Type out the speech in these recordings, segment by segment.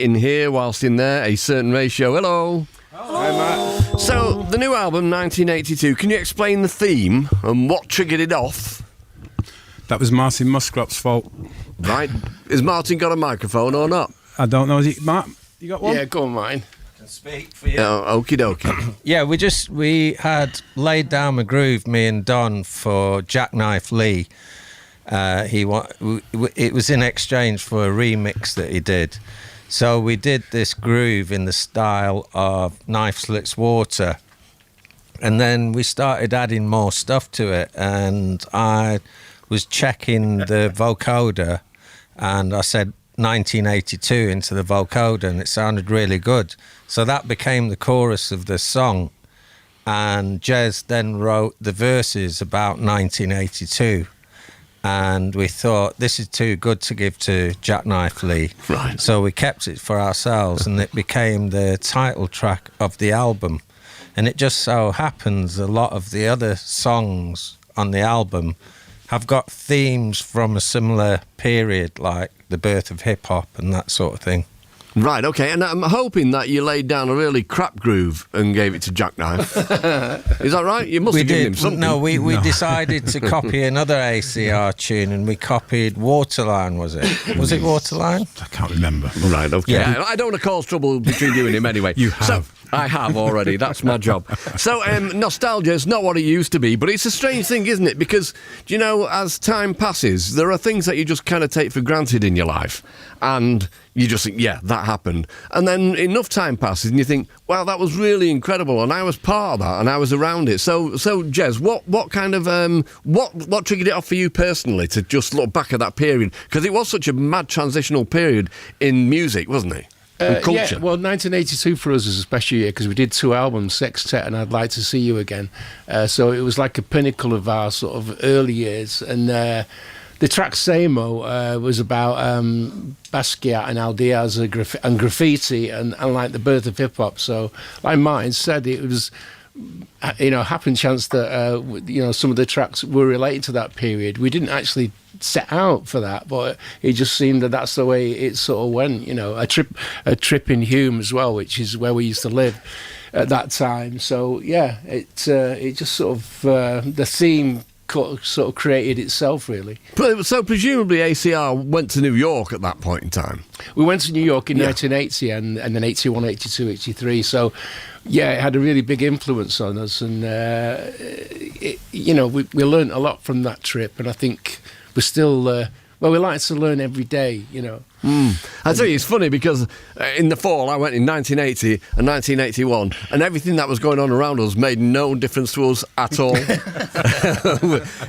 in here whilst in there, A Certain Ratio. Hello. Hi, Matt. So, the new album, 1982, can you explain the theme and what triggered it off? That was Martin Muskrop's fault. Right. Has Martin got a microphone or not? I don't know. Is it Mark? You got one? Yeah, go on, Martin. Can speak for you. Oh, okie dokie. Yeah, we had laid down a groove, me and Don, for Jackknife Lee. It was in exchange for a remix that he did. So we did this groove in the style of Knife Slits Water. And then we started adding more stuff to it. And I was checking the vocoder and I said 1982 into the vocoder and it sounded really good. So that became the chorus of the song. And Jez then wrote the verses about 1982. And we thought, this is too good to give to Jackknife Lee. Right. So we kept it for ourselves and it became the title track of the album. And it just so happens a lot of the other songs on the album have got themes from a similar period, like the birth of hip-hop and that sort of thing. Right, okay, and I'm hoping that you laid down a really crap groove and gave it to Jackknife. Is that right? You must have given him something. No, we decided to copy another ACR tune and we copied Waterline, was it? Was it Waterline? I can't remember. Right, okay. Yeah. I don't want to cause trouble between you and him anyway. You have. So, I have already, that's my job. So, nostalgia is not what it used to be, but it's a strange thing, isn't it? Because, you know, as time passes, there are things that you just kind of take for granted in your life. And you just think, yeah, that happened. And then enough time passes and you think, wow, that was really incredible. And I was part of that and I was around it. So Jez, what kind of, what triggered it off for you personally to just look back at that period? Because it was such a mad transitional period in music, wasn't it? Culture. Yeah, well, 1982 for us was a special year because we did 2 albums, Sextet and I'd Like to See You Again. So it was like a pinnacle of our sort of early years. And the track Samo was about Basquiat and Al Diaz and graffiti and like the birth of hip-hop. So like Martin said, it was, you know, happen chance that, you know, some of the tracks were related to that period. We didn't actually set out for that, but it just seemed that that's the way it sort of went, you know. A trip in Hume as well, which is where we used to live at that time. So yeah, it just sort of the theme sort of created itself, really. So presumably ACR went to New York at that point in time. We went to New York in 1980 and then 81, 82, 83. So yeah, it had a really big influence on us, and you know, we learned a lot from that trip, and I think we're still well, we like to learn every day, you know. I tell you, it's funny because in the fall I went in 1980 and 1981 and everything that was going on around us made no difference to us at all.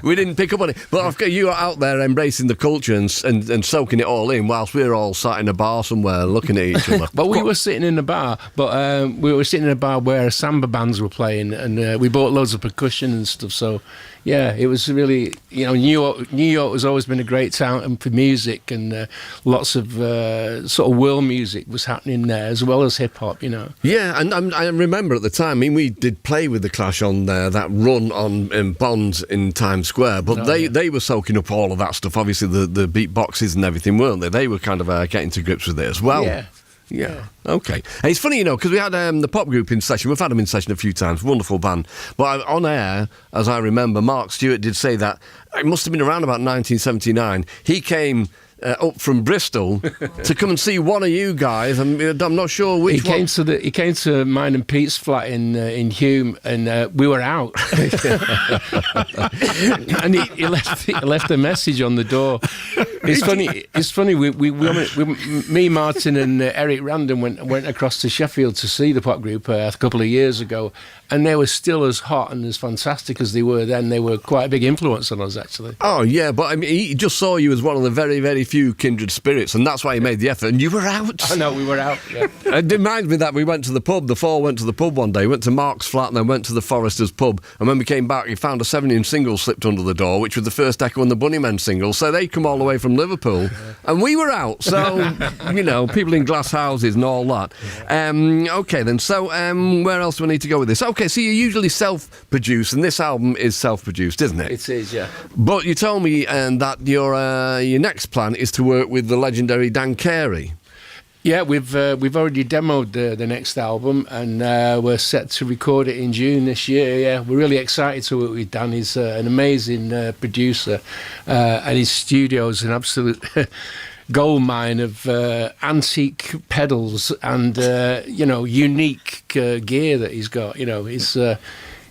We didn't pick up on it. But I've got you out there embracing the culture and soaking it all in whilst we're all sat in a bar somewhere looking at each other. Well, we were sitting in a bar, but we were sitting in a bar where samba bands were playing, and we bought loads of percussion and stuff. So yeah, it was really, you know, New York has always been a great town for music, and lots of sort of world music was happening there as well as hip hop, you know. Yeah, and I remember at the time, I mean, we did play with the Clash on that run on Bond in Times Square, but they were soaking up all of that stuff. Obviously, the beatboxes and everything, weren't they? They were kind of getting to grips with it as well. Yeah. Okay. And it's funny, you know, because we had the pop group in session. We've had them in session a few times. Wonderful band. But on air, as I remember, Mark Stewart did say that it must have been around about 1979. He came up from Bristol to come and see one of you guys. I'm not sure which one. He came to mine and Pete's flat in Hume, and we were out. And he left a message on the door. It's funny. Me, Martin, and Eric Random went across to Sheffield to see the pop group a couple of years ago, and they were still as hot and as fantastic as they were then. They were quite a big influence on us, actually. Oh yeah, but I mean, he just saw you as one of the very, very few kindred spirits, and that's why he made the effort. And you were out. I know, we were out. Yeah. It reminds me that we went to the pub. The four went to the pub one day. Went to Mark's flat and then went to the Foresters pub. And when we came back, he found a 7-inch single slipped under the door, which was the first Echo and the Bunnymen single. So they come all the way from Liverpool, and we were out. So you know, people in glass houses and all that. Okay then. So where else do we need to go with this? Okay, so you usually self-produce, and this album is self-produced, isn't it? It is, yeah. But you told me that your next plan is to work with the legendary Dan Carey. Yeah, we've already demoed the next album, and we're set to record it in June this year. Yeah, we're really excited to what we've done. He's an amazing producer, and his studio's an absolute gold mine of antique pedals and unique gear that he's got.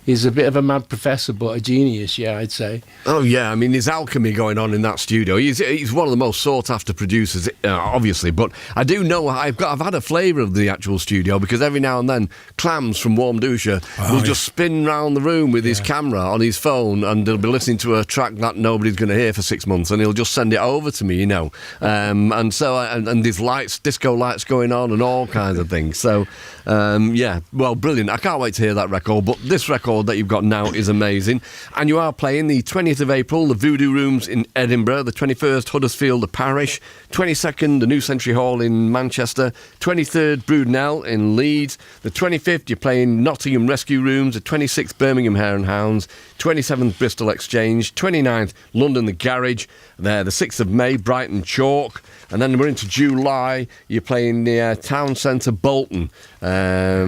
He's a bit of a mad professor, but a genius, yeah, I'd say. Oh, yeah, I mean, there's alchemy going on in that studio. He's one of the most sought-after producers, obviously, but I do know I've had a flavour of the actual studio, because every now and then, Clams from Warm Dusha will just spin round the room with his camera on his phone, and he'll be listening to a track that nobody's going to hear for 6 months, and he'll just send it over to me, and so and there's lights, disco lights going on, and all kinds of things. So, well, brilliant. I can't wait to hear that record, but this record that you've got now is amazing. And you are playing the 20th of April, the Voodoo Rooms in Edinburgh, the 21st, Huddersfield, the Parish, 22nd, the New Century Hall in Manchester, 23rd, Broodnell in Leeds, the 25th, you're playing Nottingham Rescue Rooms, the 26th, Birmingham Hare and Hounds, 27th, Bristol Exchange, 29th, London the Garage, there, the 6th of May, Brighton Chalk, and then we're into July, you're playing the Town Centre, Bolton. A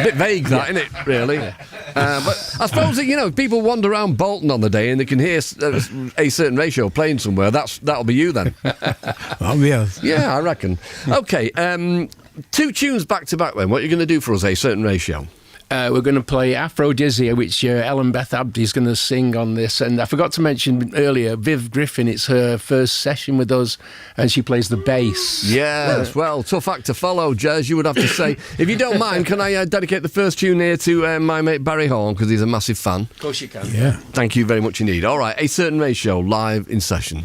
bit vague that, isn't it, really? But I suppose that, people wander around Bolton on the day and they can hear a certain ratio playing somewhere. That'll be you then. Oh, yes. Yeah, I reckon. Okay, 2 tunes back to back then. What are you going to do for us, a certain ratio? We're going to play Aphrodisia, which Ellen Beth Abdi's going to sing on this. And I forgot to mention earlier, Viv Griffin, it's her first session with us, and she plays the bass. Yes, well, tough act to follow, Jez, you would have to say. If you don't mind, can I dedicate the first tune here to my mate Barry Horn, because he's a massive fan? Of course you can. Yeah. Thank you very much indeed. All right, A Certain Ratio, live in session.